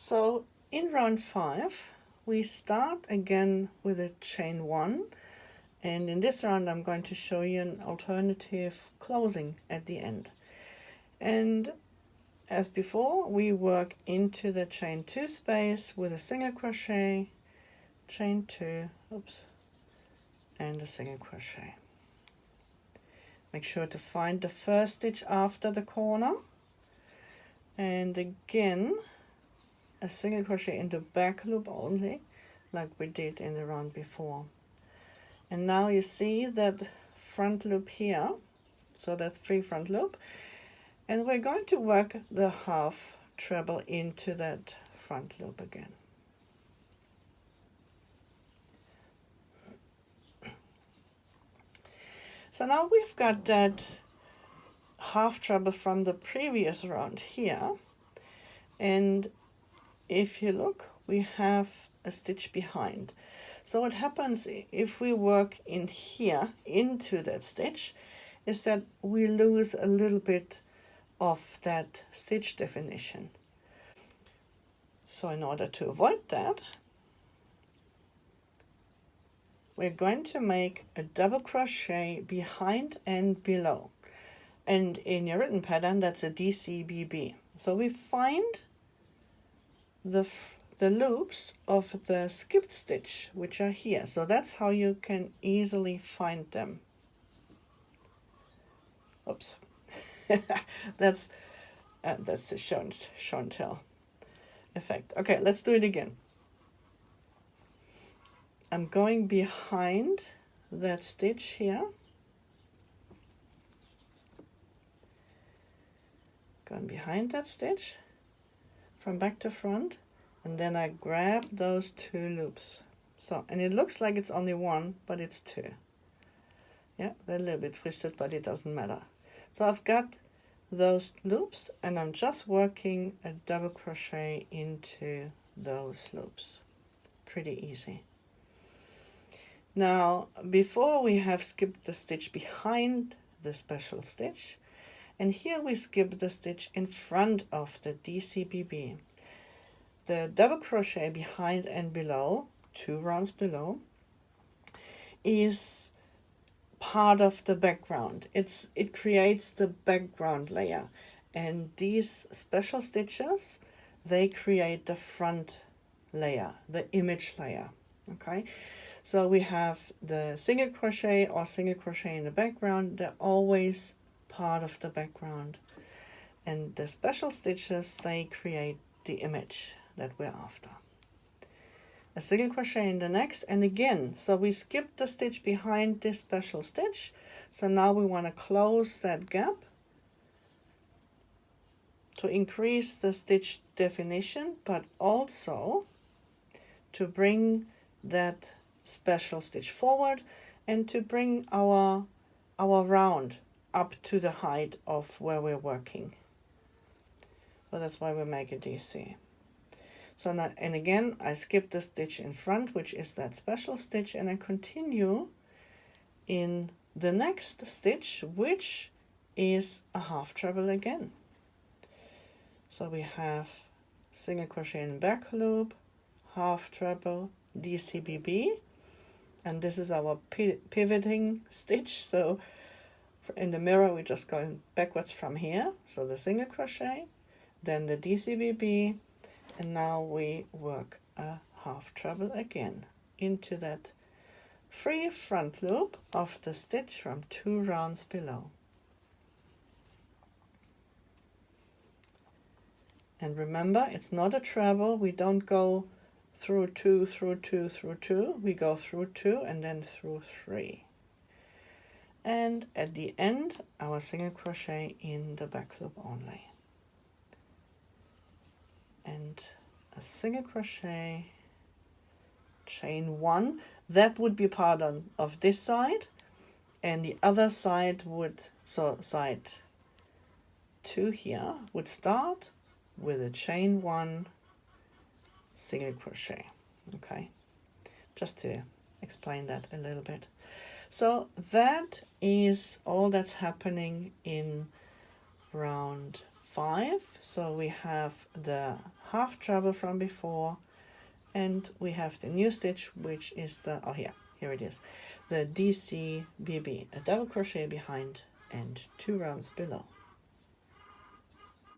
So in round 5 we start again with a chain 1, and in this round I'm going to show you an alternative closing at the end. And as before, we work into the chain 2 space with a single crochet, chain 2, and a single crochet. Make sure to find the first stitch after the corner, and again a single crochet in the back loop only, like we did in the round before. And now you see that front loop here, so that's free front loop, and we're going to work the half treble into that front loop again. So now we've got that half treble from the previous round here, and if you look, we have a stitch behind. So what happens if we work in here into that stitch is that we lose a little bit of that stitch definition. So in order to avoid that, we're going to make a double crochet behind and below. And in your written pattern, that's a DCBB. So we find the loops of the skipped stitch, which are here. So that's how you can easily find them. Oops. that's the show and tell effect. Okay, let's do it again. I'm going behind that stitch here, going behind that stitch from back to front, and then I grab those 2 loops. So, and it looks like it's only 1, but it's 2. Yeah, they're a little bit twisted, but it doesn't matter. So I've got those loops, and I'm just working a double crochet into those loops. Pretty easy. Now, before we have skipped the stitch behind the special stitch, and here we skip the stitch in front of the DCBB. The double crochet behind and below, 2 rounds below, is part of the background. It creates the background layer, and these special stitches, they create the front layer, the image layer. Okay, so we have the single crochet or single crochet in the background. They're always part of the background, and the special stitches, they create the image that we're after. A single crochet in the next, and again, so we skipped the stitch behind this special stitch, so now we want to close that gap to increase the stitch definition, but also to bring that special stitch forward and to bring our round up to the height of where we're working. So that's why we make a DC. So now, and again, I skip the stitch in front, which is that special stitch, and I continue in the next stitch, which is a half treble again. So we have single crochet in back loop, half treble, DCBB, and this is our pivoting stitch. So in the mirror, we're just going backwards from here. So the single crochet, then the DCBB, and now we work a half treble again into that free front loop of the stitch from 2 rounds below. And remember, it's not a treble. We don't go through 2, through 2, through 2. We go through 2 and then through 3. And at the end, our single crochet in the back loop only. And a single crochet, chain 1, that would be part of this side, and the other side would, so side 2 here would start with a chain 1 single crochet. Okay, just to explain that a little bit. So that is all that's happening in round 5. So we have the half treble from before, and we have the new stitch, which is the, oh here it is, the DCBB, a double crochet behind and 2 rounds below.